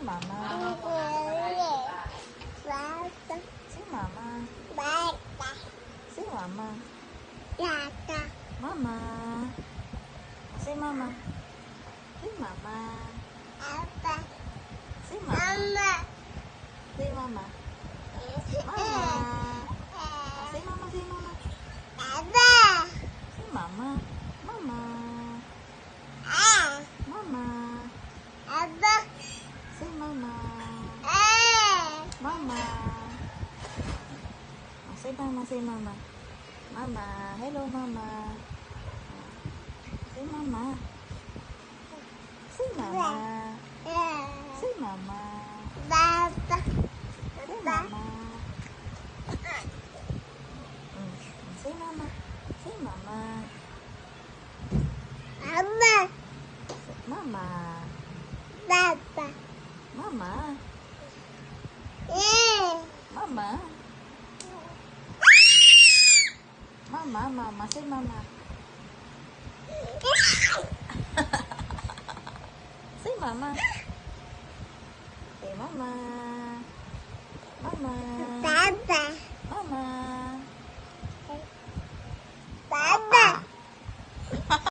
mama. Say mama. Say mama. Mama. Say mama. Say mama. Say mama. Say mama. Mama. Say mama, say mama. Say mama. Mama. Mama. Say mama. Mama. Say mama, say mama. Mama. Hello, mama. Say mama. Say mama. Say mama. Say mama. Say mama. Say mama. Mama. Mama. Mama. Mama, mama. Say mama. Say mama.